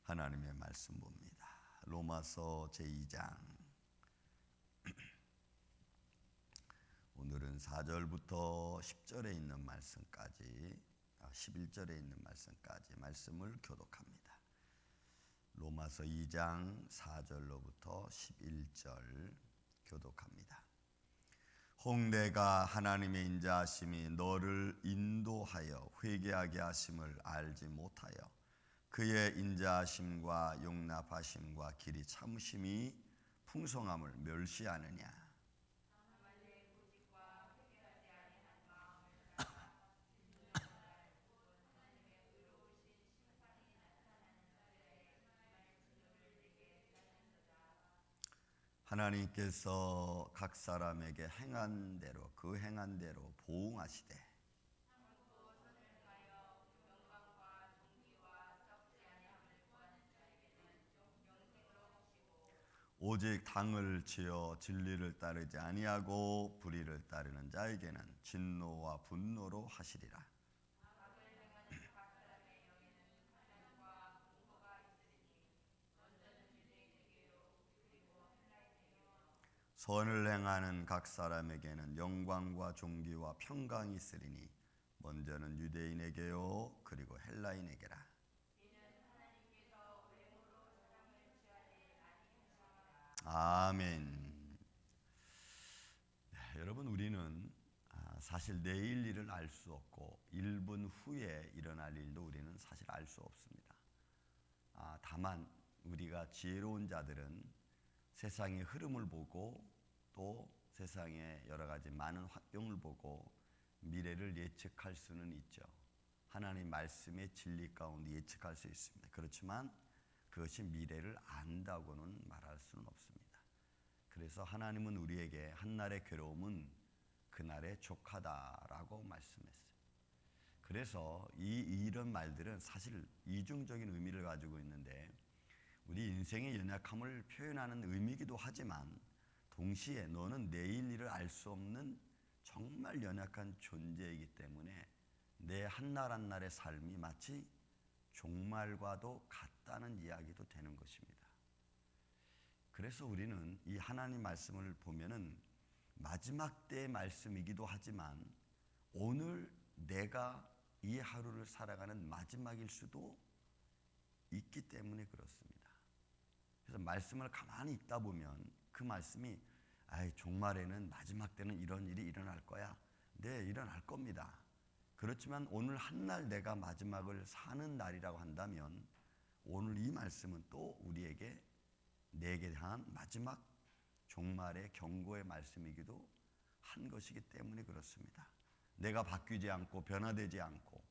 하나님의 말씀 봅니다. 로마서 제2장. 오늘은 4절부터 10절에 있는 말씀까지, 11절에 있는 말씀까지 말씀을 교독합니다. 로마서 2장 4절로부터 11절 교독합니다. 혹 내가 하나님의 인자하심이 너를 인도하여 회개하게 하심을 알지 못하여 그의 인자하심과 용납하심과 길이 참으심이 풍성함을 멸시하느냐. 하나님께서 각 사람에게 행한 대로 그 행한 대로 보응하시되 오직 당을 지어 진리를 따르지 아니하고 불의를 따르는 자에게는 진노와 분노로 하시리라. 선을 행하는 각 사람에게는 영광과 존귀와 평강이 있으리니 먼저는 유대인에게요 그리고 헬라인에게라. 아멘. 네, 여러분, 우리는 사실 내일 일을 알 수 없고 1분 후에 일어날 일도 우리는 사실 알 수 없습니다. 다만 우리가 지혜로운 자들은 세상의 흐름을 보고 또 세상의 여러 가지 많은 환경을 보고 미래를 예측할 수는 있죠. 하나님 말씀의 진리 가운데 예측할 수 있습니다. 그렇지만 그것이 미래를 안다고는 말할 수는 없습니다. 그래서 하나님은 우리에게 한날의 괴로움은 그날의 족하다라고 말씀했어요. 그래서 이런 말들은 사실 이중적인 의미를 가지고 있는데 우리 인생의 연약함을 표현하는 의미이기도 하지만 동시에 너는 내일 일을 알 수 없는 정말 연약한 존재이기 때문에 내 한날 한날의 삶이 마치 종말과도 같다는 이야기도 되는 것입니다. 그래서 우리는 이 하나님 말씀을 보면은 마지막 때의 말씀이기도 하지만 오늘 내가 이 하루를 살아가는 마지막일 수도 있기 때문에 그렇습니다. 그래서 말씀을 가만히 읽다 보면 그 말씀이 종말에는 마지막 때는 이런 일이 일어날 거야. 네, 일어날 겁니다. 그렇지만 오늘 한날 내가 마지막을 사는 날이라고 한다면 오늘 이 말씀은 또 우리에게 내게 향한 마지막 종말의 경고의 말씀이기도 한 것이기 때문에 그렇습니다. 내가 바뀌지 않고 변화되지 않고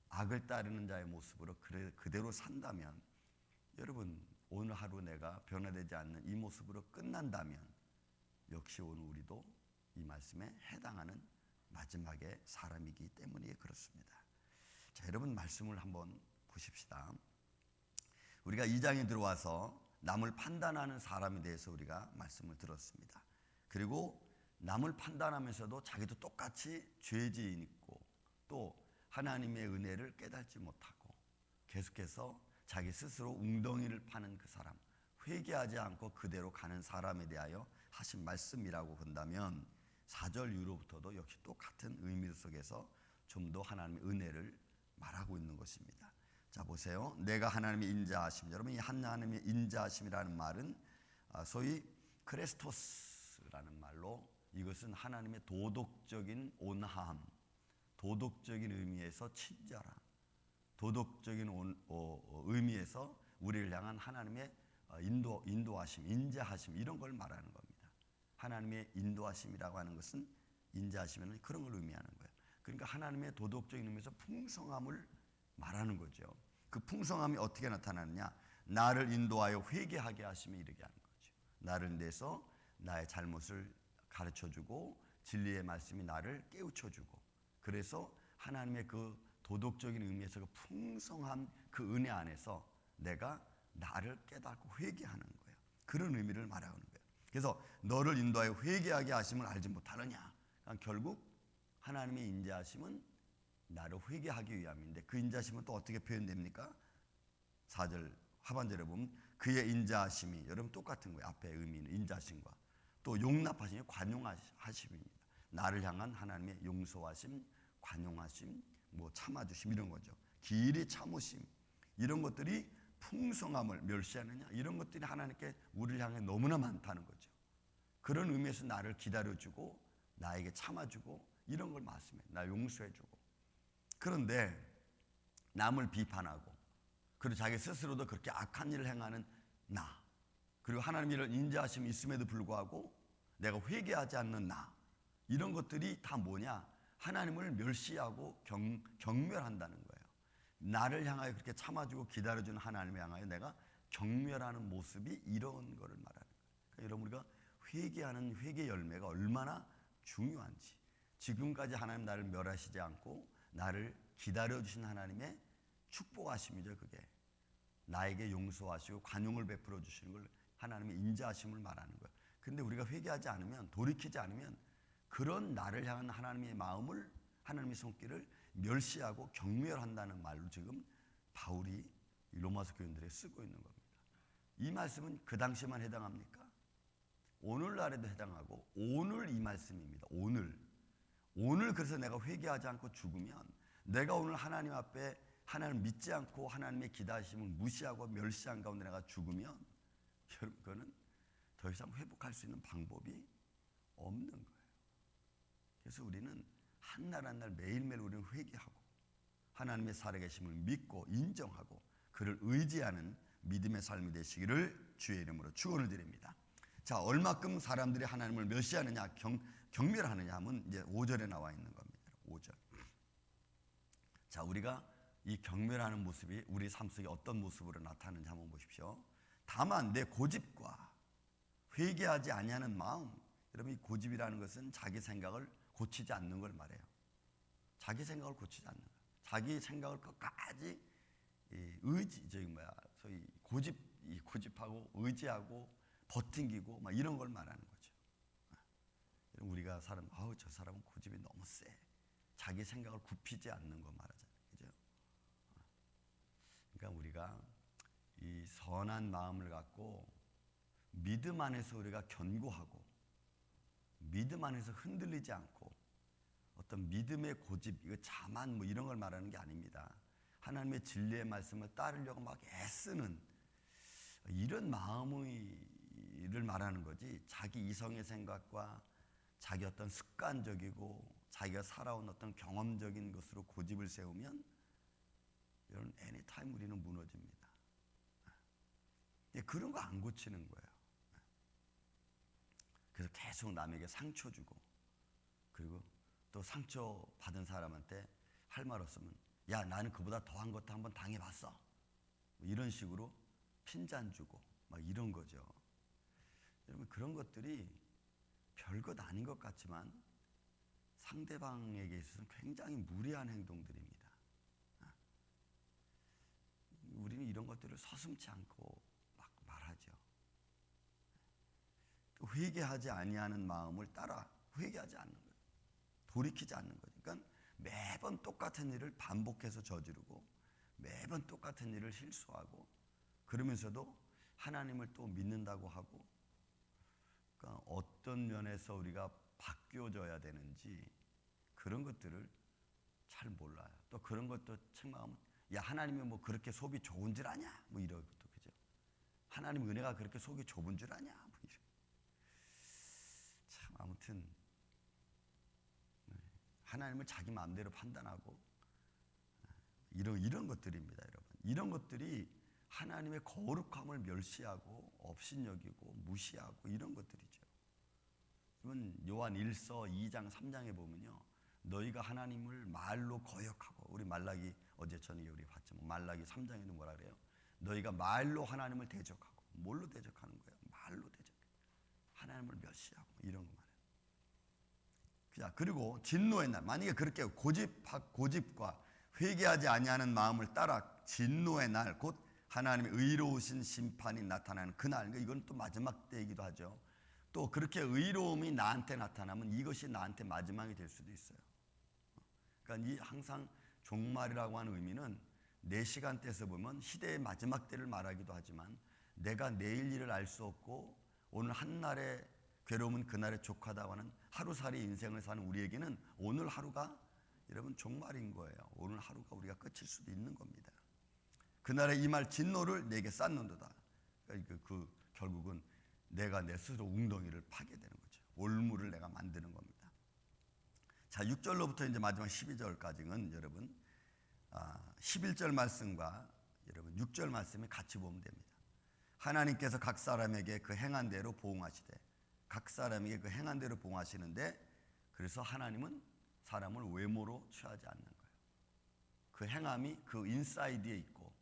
악을 따르는 자의 모습으로 그대로 산다면 여러분, 오늘 하루 내가 변화되지 않는 이 모습으로 끝난다면 역시 오늘 우리도 이 말씀에 해당하는 마지막의 사람이기 때문에 그렇습니다. 자, 여러분 말씀을 한번 보십시다. 우리가 2장에 들어와서 남을 판단하는 사람에 대해서 우리가 말씀을 들었습니다. 그리고 남을 판단하면서도 자기도 똑같이 죄지인 있고 또 하나님의 은혜를 깨닫지 못하고 계속해서 자기 스스로 웅덩이를 파는 그 사람, 회개하지 않고 그대로 가는 사람에 대하여 하신 말씀이라고 본다면 4절 이후로부터도 역시 똑같은 의미 속에서 좀 더 하나님의 은혜를 말하고 있는 것입니다. 자, 보세요. 내가 하나님의 인자하심. 여러분, 이 하나님의 인자하심이라는 말은 소위 크레스토스라는 말로 이것은 하나님의 도덕적인 온화함, 도덕적인 의미에서 친절함, 도덕적인 의미에서 우리를 향한 하나님의 인도하심, 인자하심 이런 걸 말하는 겁니다. 하나님의 인도하심이라고 하는 것은 인자하심은 그런 걸 의미하는 거예요. 그러니까 하나님의 도덕적인 의미에서 풍성함을 말하는 거죠. 그 풍성함이 어떻게 나타나느냐? 나를 인도하여 회개하게 하심에 이르게 하는 거죠. 나를 내서 나의 잘못을 가르쳐주고 진리의 말씀이 나를 깨우쳐주고 그래서 하나님의 그 도덕적인 의미에서 그 풍성한 그 은혜 안에서 내가 나를 깨닫고 회개하는 거예요. 그런 의미를 말하는 거예요. 그래서 너를 인도하여 회개하게 하심을 알지 못하느냐. 그러니까 결국 하나님의 인자하심은 나를 회개하기 위함인데 그 인자하심은 또 어떻게 표현됩니까? 4절 하반절에 보면 그의 인자하심이, 여러분 똑같은 거예요. 앞에 의미는 인자하심과 또 용납하심이 관용하심입니다. 나를 향한 하나님의 용서하심, 관용하심, 뭐 참아주심 이런 거죠. 길이 참으심 이런 것들이 풍성함을 멸시하느냐, 이런 것들이 하나님께 우리를 향해 너무나 많다는 거죠. 그런 의미에서 나를 기다려주고 나에게 참아주고 이런 걸 말씀해요. 나 용서해주고. 그런데 남을 비판하고 그리고 자기 스스로도 그렇게 악한 일을 행하는 나, 그리고 하나님 이런 인자하심이 있음에도 불구하고 내가 회개하지 않는 나, 이런 것들이 다 뭐냐? 하나님을 멸시하고 경멸한다는 거예요. 나를 향하여 그렇게 참아주고 기다려주는 하나님을 향하여 내가 경멸하는 모습이 이런 거를 말하는 거예요. 그러니까 여러분, 우리가 회개하는 회개 열매가 얼마나 중요한지, 지금까지 하나님 나를 멸하시지 않고 나를 기다려주신 하나님의 축복하심이죠. 그게 나에게 용서하시고 관용을 베풀어 주시는 걸 하나님의 인자하심을 말하는 거예요. 근데 우리가 회개하지 않으면, 돌이키지 않으면 그런 나를 향한 하나님의 마음을, 하나님의 손길을 멸시하고 경멸한다는 말로 지금 바울이 로마서 교인들에게 쓰고 있는 겁니다. 이 말씀은 그 당시만 해당합니까? 오늘날에도 해당하고 오늘 이 말씀입니다. 오늘 그래서 내가 회개하지 않고 죽으면, 내가 오늘 하나님 앞에 하나님을 믿지 않고 하나님의 기다심을 무시하고 멸시한 가운데 내가 죽으면, 여러분 그거는 더 이상 회복할 수 있는 방법이 없는 거예요. 그래서 우리는 한 날 한 날 매일매일 우리는 회개하고 하나님의 살아계심을 믿고 인정하고 그를 의지하는 믿음의 삶이 되시기를 주의 이름으로 축원을 드립니다. 자, 얼마큼 사람들이 하나님을 멸시하느냐, 경멸하느냐 하면 이제 5절에 나와 있는 겁니다. 5절. 자, 우리가 이 경멸하는 모습이 우리 삶 속에 어떤 모습으로 나타나는지 한번 보십시오. 다만 내 고집과 회개하지 아니하는 마음. 여러분, 이 고집이라는 것은 자기 생각을 고치지 않는 걸 말해요. 자기 생각을 고치지 않는 거예요. 자기 생각을 끝까지 소위 고집하고 의지하고 버팅기고 막 이런 걸 말하는 거죠. 우리가 저 사람은 고집이 너무 세. 자기 생각을 굽히지 않는 거 말하잖아요. 그죠? 그러니까 우리가 이 선한 마음을 갖고 믿음 안에서 우리가 견고하고 믿음 안에서 흔들리지 않고 어떤 믿음의 고집, 이거 자만 뭐 이런 걸 말하는 게 아닙니다. 하나님의 진리의 말씀을 따르려고 막 애쓰는 이런 마음을 말하는 거지, 자기 이성의 생각과 자기 어떤 습관적이고 자기가 살아온 어떤 경험적인 것으로 고집을 세우면 이런 애니타임 우리는 무너집니다. 그런 거 안 고치는 거예요. 그래서 계속 남에게 상처 주고, 그리고 또 상처 받은 사람한테 할 말 없으면 야, 나는 그보다 더한 것도 한번 당해봤어, 이런 식으로 핀잔 주고 막 이런 거죠. 여러분, 그런 것들이 별것 아닌 것 같지만 상대방에게 있어서는 굉장히 무례한 행동들입니다. 우리는 이런 것들을 서슴지 않고 막 말하죠. 또 회개하지 아니하는 마음을 따라 회개하지 않는 거예요. 돌이키지 않는 거죠. 그러니까 매번 똑같은 일을 반복해서 저지르고 매번 똑같은 일을 실수하고, 그러면서도 하나님을 또 믿는다고 하고, 그러니까 어떤 면에서 우리가 바뀌어져야 되는지 그런 것들을 잘 몰라요. 또 그런 것도 책망하면 야, 하나님이 뭐 그렇게 속이 좁은 줄 아냐, 뭐 이런 것도, 그죠? 하나님 은혜가 그렇게 속이 좁은 줄 아냐, 뭐 이런. 참, 아무튼 하나님을 자기 마음대로 판단하고 이런 것들입니다, 여러분. 이런 것들이 하나님의 거룩함을 멸시하고 업신여기고 무시하고 이런 것들이죠. 그러면 요한 1서 2장 3장에 보면요, 너희가 하나님을 말로 거역하고, 우리 말라기 어제 저녁에 우리 봤지만 말라기 3장에는 뭐라 그래요? 너희가 말로 하나님을 대적하고. 뭘로 대적하는 거예요? 말로 대적해. 하나님을 멸시하고 이런 거 말이에요. 자, 그리고 진노의 날, 만약에 그렇게 고집과 회개하지 아니하는 마음을 따라 진노의 날, 곧 하나님의 의로우신 심판이 나타나는 그날, 이건 또 마지막 때이기도 하죠. 또 그렇게 의로움이 나한테 나타나면 이것이 나한테 마지막이 될 수도 있어요. 그러니까 이 항상 종말이라고 하는 의미는 내 시간대에서 보면 시대의 마지막 때를 말하기도 하지만 내가 내일 일을 알 수 없고 오늘 한날의 괴로움은 그날의 족하다고 하는 하루살이 인생을 사는 우리에게는 오늘 하루가 여러분 종말인 거예요. 오늘 하루가 우리가 끝일 수도 있는 겁니다. 그날의 임할 진노를 내게 쌓는도다. 결국은 내가 내 스스로 웅덩이를 파게 되는 거죠. 올무를 내가 만드는 겁니다. 자, 6절로부터 이제 마지막 12절까지는 여러분 11절 말씀과 여러분 6절 말씀을 같이 보면 됩니다. 하나님께서 각 사람에게 그 행한 대로 보응하시되, 각 사람에게 그 행한 대로 보응하시는데, 그래서 하나님은 사람을 외모로 취하지 않는 거예요. 그 행함이 그 인사이드에 있고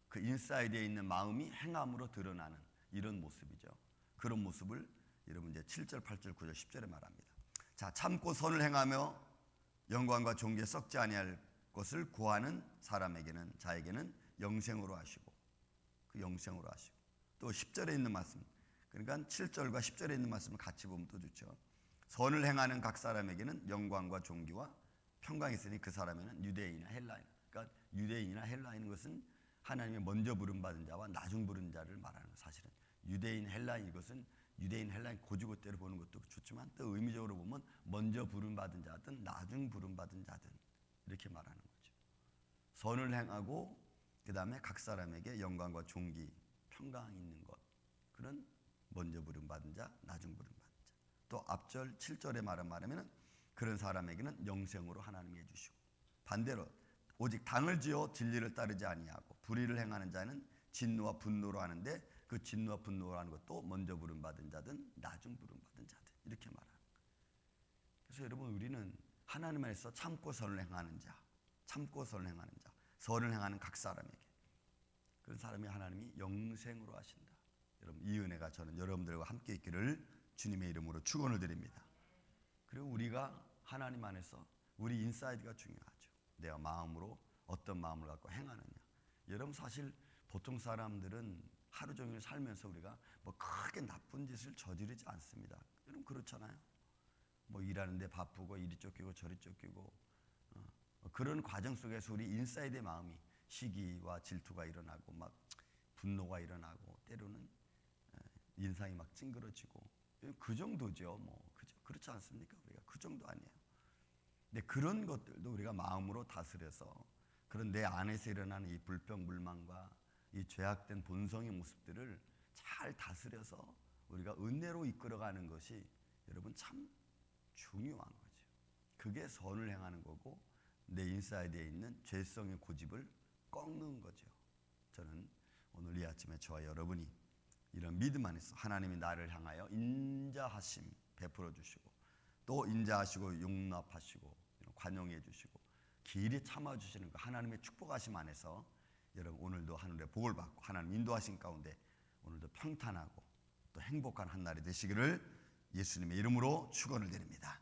그 인사이드에 있는 마음이 행함으로 드러나는 이런 모습이죠. 그런 모습을 여러분 이제 7절, 8절, 9절, 10절에 말합니다. 자, 참고 선을 행하며 영광과 존귀에 썩지 아니할 것을 구하는 사람에게는, 자에게는 영생으로 하시고, 그 영생으로 하시고, 또 10절에 있는 말씀, 그러니까 7절과 10절에 있는 말씀을 같이 보면 또 좋죠. 선을 행하는 각 사람에게는 영광과 존귀와 평강이 있으니 그 사람에는 유대인이나 헬라인, 그러니까 유대인이나 헬라인인 것은 하나님의 먼저 부름받은 자와 나중 부른 자를 말하는 거예요. 사실은 유대인, 헬라인, 이것은 유대인, 헬라인 고지고대로 보는 것도 좋지만 또 의미적으로 보면 먼저 부름받은 자든 나중 부름받은 자든 이렇게 말하는 거죠. 선을 행하고 그 다음에 각 사람에게 영광과 존귀, 평강 있는 것, 그런 먼저 부름받은 자, 나중 부름받은 자. 또 앞절 7절에 말하면 그런 사람에게는 영생으로 하나님이 해주시고, 반대로 오직 당을 지어 진리를 따르지 아니하고 불의를 행하는 자는 진노와 분노로 하는데, 그 진노와 분노로 하는 것도 먼저 부름받은 자든 나중 부름받은 자든 이렇게 말하는 거예요. 그래서 여러분, 우리는 하나님 안에서 참고 선을 행하는 자, 참고 선을 행하는 자, 선을 행하는 각 사람에게, 그런 사람이 하나님이 영생으로 하신다. 여러분, 이 은혜가 저는 여러분들과 함께 있기를 주님의 이름으로 축원을 드립니다. 그리고 우리가 하나님 안에서 우리 인사이드가 중요하죠. 내가 마음으로 어떤 마음을 갖고 행하느냐. 여러분, 사실 보통 사람들은 하루 종일 살면서 우리가 뭐 크게 나쁜 짓을 저지르지 않습니다. 여러분 그렇잖아요. 뭐 일하는데 바쁘고 이리 쫓기고 저리 쫓기고 그런 과정 속에서 우리 인사이드의 마음이 시기와 질투가 일어나고 막 분노가 일어나고 때로는 인상이 막 찡그러지고 그 정도죠. 뭐 그렇지 않습니까? 우리가 그 정도 아니에요. 근데 그런 것들도 우리가 마음으로 다스려서 그런 내 안에서 일어나는 이 불평불만과 이 죄악된 본성의 모습들을 잘 다스려서 우리가 은혜로 이끌어가는 것이 여러분 참 중요한 거죠. 그게 선을 행하는 거고 내 인사이드에 있는 죄성의 고집을 꺾는 거죠. 저는 오늘 이 아침에 저와 여러분이 이런 믿음 안에서 하나님이 나를 향하여 인자하심 베풀어 주시고 또 인자하시고 용납하시고 관용해 주시고 길이 참아 주시는 그 하나님의 축복하심 안에서 여러분 오늘도 하늘의 복을 받고 하나님 인도하신 가운데 오늘도 평탄하고 또 행복한 한 날이 되시기를 예수님의 이름으로 축원을 드립니다.